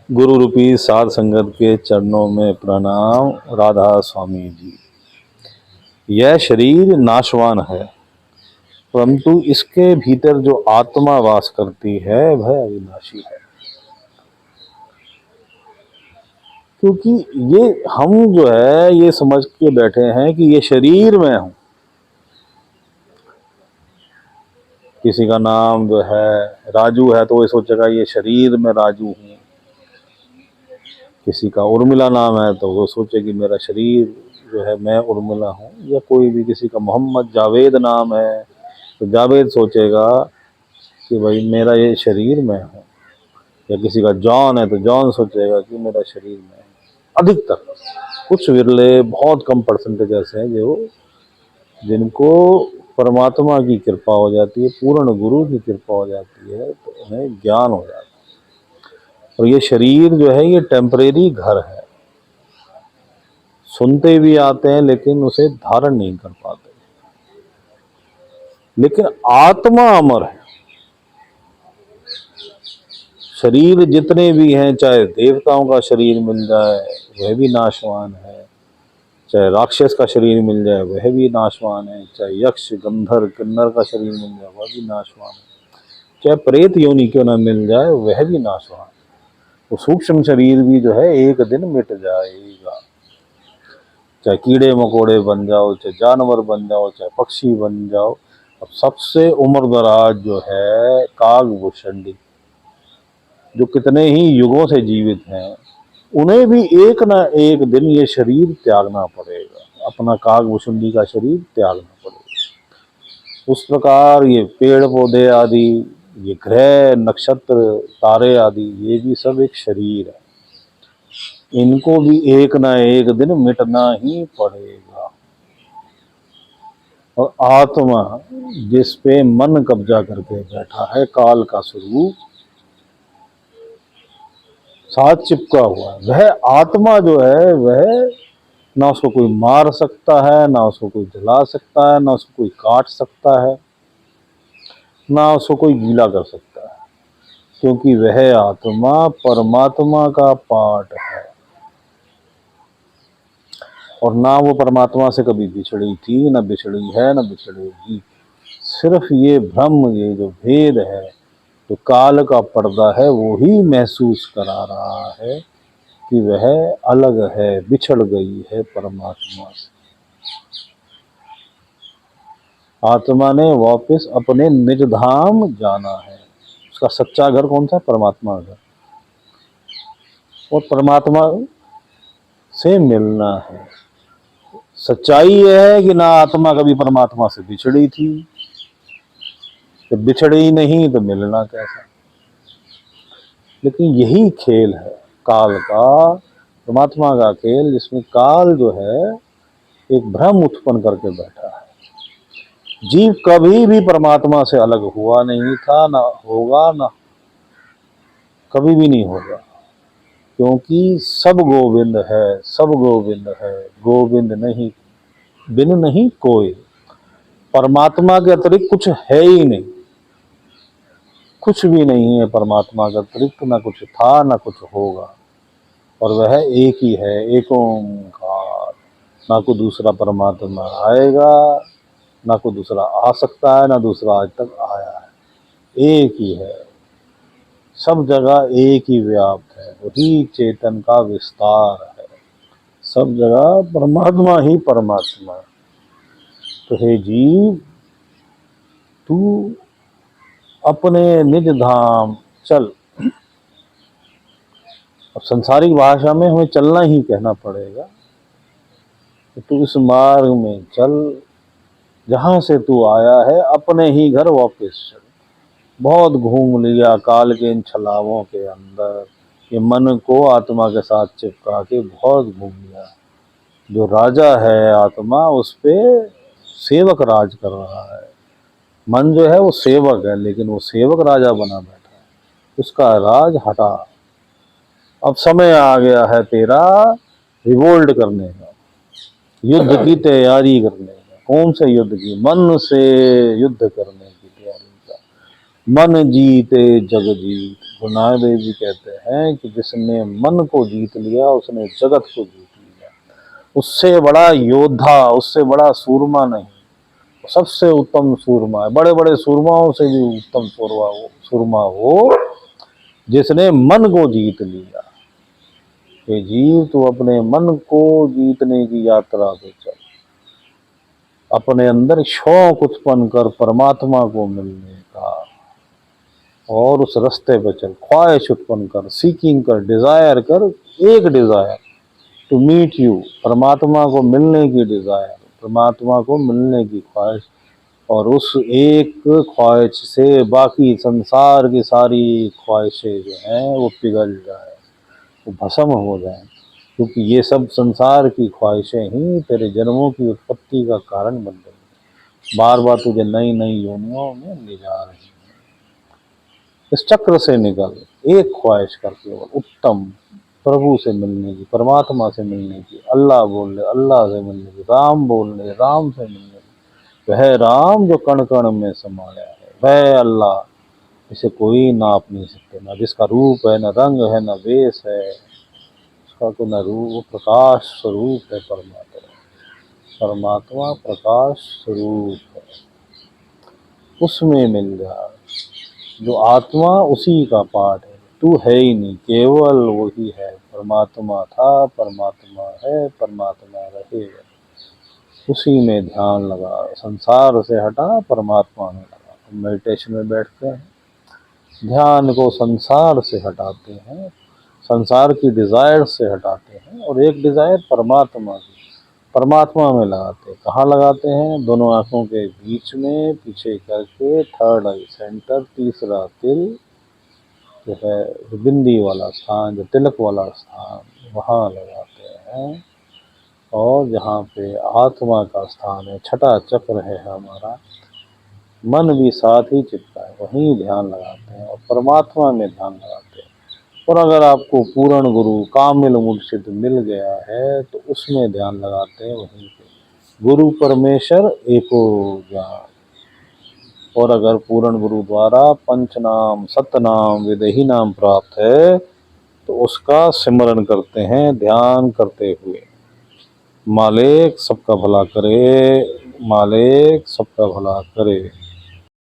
गुरु रूपी साध संगत के चरणों में प्रणाम। राधा स्वामी जी। यह शरीर नाशवान है, परंतु इसके भीतर जो आत्मा वास करती है वह अविनाशी है। क्योंकि ये हम जो है ये समझ के बैठे हैं कि ये शरीर में हूं। किसी का नाम जो है राजू है तो वो सोचेगा ये शरीर में राजू हूं। किसी का उर्मिला नाम है तो वो सोचे कि मेरा शरीर जो है मैं उर्मिला हूँ। या कोई भी किसी का मोहम्मद जावेद नाम है तो जावेद सोचेगा कि भाई मेरा ये शरीर में हूँ। या किसी का जॉन है तो जॉन सोचेगा कि मेरा शरीर में है। अधिकतर कुछ विरले बहुत कम परसेंटेज ऐसे हैं जो जिनको परमात्मा की कृपा हो जाती है, पूर्ण गुरु की कृपा हो जाती है तो उन्हें ज्ञान हो जाता है। और ये शरीर जो है ये टेम्परेरी घर है। सुनते भी आते हैं लेकिन उसे धारण नहीं कर पाते। लेकिन आत्मा अमर है। शरीर जितने भी हैं, चाहे देवताओं का शरीर मिल जाए वह भी नाशवान है, चाहे राक्षस का शरीर मिल जाए वह भी नाशवान है, चाहे यक्ष गंधर्व किन्नर का शरीर मिल जाए वह भी नाशवान है, चाहे प्रेत योनि क्यों न मिल जाए वह भी नाशवान है। वो सूक्ष्म शरीर भी जो है एक दिन मिट जाएगा। चाहे कीड़े मकोड़े बन जाओ, चाहे जानवर बन जाओ, चाहे पक्षी बन जाओ। अब सबसे उम्र दराज जो है कागभूषणी, जो कितने ही युगों से जीवित हैं, उन्हें भी एक ना एक दिन ये शरीर त्यागना पड़ेगा। अपना कागभूषणी का शरीर त्यागना पड़ेगा। उस प्रकार ये पेड़ पौधे आदि, ये ग्रह नक्षत्र तारे आदि, ये भी सब एक शरीर है। इनको भी एक ना एक दिन मिटना ही पड़ेगा। और आत्मा जिस पे मन कब्जा करके बैठा है, काल का स्वरूप साथ चिपका हुआ है, वह आत्मा जो है वह ना उसको कोई मार सकता है, ना उसको कोई जला सकता है, ना उसको कोई काट सकता है, ना उसको कोई गीला कर सकता है। क्योंकि वह आत्मा परमात्मा का पार्ट है और ना वो परमात्मा से कभी बिछड़ी थी, ना बिछड़ी है, ना बिछड़ेगी। सिर्फ ये भ्रम, ये जो भेद है, जो काल का पर्दा है, वो ही महसूस करा रहा है कि वह अलग है, बिछड़ गई है परमात्मा से। आत्मा ने वापस अपने निज धाम जाना है। उसका सच्चा घर कौन सा? परमात्मा घर। और परमात्मा से मिलना है। सच्चाई यह है कि ना आत्मा कभी परमात्मा से बिछड़ी थी, जब बिछड़ी ही नहीं तो मिलना कैसा। लेकिन यही खेल है काल का, परमात्मा का खेल, जिसमें काल जो है एक भ्रम उत्पन्न करके बैठा है। जीव कभी भी परमात्मा से अलग हुआ नहीं था, ना होगा, ना कभी भी नहीं होगा। क्योंकि सब गोविंद है, सब गोविंद है, गोविंद नहीं बिन नहीं कोई। परमात्मा के अतिरिक्त कुछ है ही नहीं, कुछ भी नहीं है परमात्मा के अतिरिक्त। ना कुछ था, ना कुछ होगा। और वह एक ही है, एक ओंकार। ना कोई दूसरा परमात्मा आएगा, ना कोई दूसरा आ सकता है, ना दूसरा आज तक आया है। एक ही है, सब जगह एक ही व्याप्त है, वही चेतन का विस्तार है। सब जगह परमात्मा ही परमात्मा है। तो हे जीव, तू अपने निज धाम चल। अब संसारिक भाषा में हमें चलना ही कहना पड़ेगा। तो तू इस मार्ग में चल, जहां से तू आया है अपने ही घर वापस चल। बहुत घूम लिया काल के इन छलावों के अंदर, ये मन को आत्मा के साथ चिपका के बहुत घूम लिया। जो राजा है आत्मा, उस पे सेवक राज कर रहा है। मन जो है वो सेवक है, लेकिन वो सेवक राजा बना बैठा है। उसका राज हटा। अब समय आ गया है तेरा रिवोल्ट करने का, युद्ध की तैयारी करने का। कौन से युद्ध की? मन से युद्ध करने की तैयारी का। मन जीते जग जीत, गुरु नानक देव जी कहते हैं कि जिसने मन को जीत लिया उसने जगत को जीत लिया। उससे बड़ा योद्धा, उससे बड़ा सूरमा नहीं, सबसे उत्तम सूरमा है। बड़े बड़े सूरमाओं से भी उत्तम सूरमा वो जिसने मन को जीत लिया। ये जीव तो अपने मन को जीतने की यात्रा पे चल, अपने अंदर शौक उत्पन्न कर परमात्मा को मिलने का, और उस रास्ते पे चल, ख्वाहिश उत्पन्न कर, सीकिंग कर, डिजायर कर, एक डिजायर टू मीट यू, परमात्मा को मिलने की डिजायर, परमात्मा को मिलने की ख्वाहिश, और उस एक ख्वाहिश से बाकी संसार की सारी ख्वाहिशें जो हैं वो पिघल जाए, वो भस्म हो जाए, क्योंकि ये सब संसार की ख्वाहिशें ही तेरे जन्मों की उत्पत्ति का कारण बन रही हैं, बार बार तुझे नई नई योनियों में ले जा रही हैं। इस चक्र से निकल, एक ख्वाहिश कर केवल उत्तम, प्रभु से मिलने की, परमात्मा से मिलने की, अल्लाह बोल ले अल्लाह से मिलने की, राम बोल ले राम से मिलने की। वह राम जो कण कण में समाया है, वह अल्लाह, इसे कोई नाप नहीं सकते, ना जिसका रूप है, न रंग है, न वेश है, उसका तो न रूप, प्रकाश स्वरूप है परमात्मा। परमात्मा प्रकाश स्वरूप है, उसमें मिल जा। जो आत्मा उसी का पाठ है, तू है ही नहीं, केवल वही है। परमात्मा था, परमात्मा है, परमात्मा रहेगा। उसी में ध्यान लगा, संसार से हटा, परमात्मा में लगा। तो मेडिटेशन में बैठते हैं, ध्यान को संसार से हटाते हैं, संसार की डिजायर से हटाते हैं, और एक डिजायर परमात्मा की, परमात्मा में लगाते हैं। कहाँ लगाते हैं? दोनों आंखों के बीच में, पीछे करके, थर्ड आई सेंटर, तीसरा तिल जो है, बिंदी वाला स्थान, जो तिलक वाला स्थान, वहाँ लगाते हैं। और जहाँ पे आत्मा का स्थान है, छठा चक्र है हमारा, मन भी साथ ही चिपका है, वहीं ध्यान लगाते हैं और परमात्मा में ध्यान लगाते हैं। और अगर आपको पूर्ण गुरु कामिल मुर्शिद मिल गया है तो उसमें ध्यान लगाते हैं वहीं पे, गुरु परमेश्वर एको ज्ञान। और अगर पूर्ण गुरु द्वारा पंचनाम सतनाम विदेही नाम प्राप्त है तो उसका सिमरन करते हैं ध्यान करते हुए, मालिक सबका भला करे, मालिक सबका भला करे।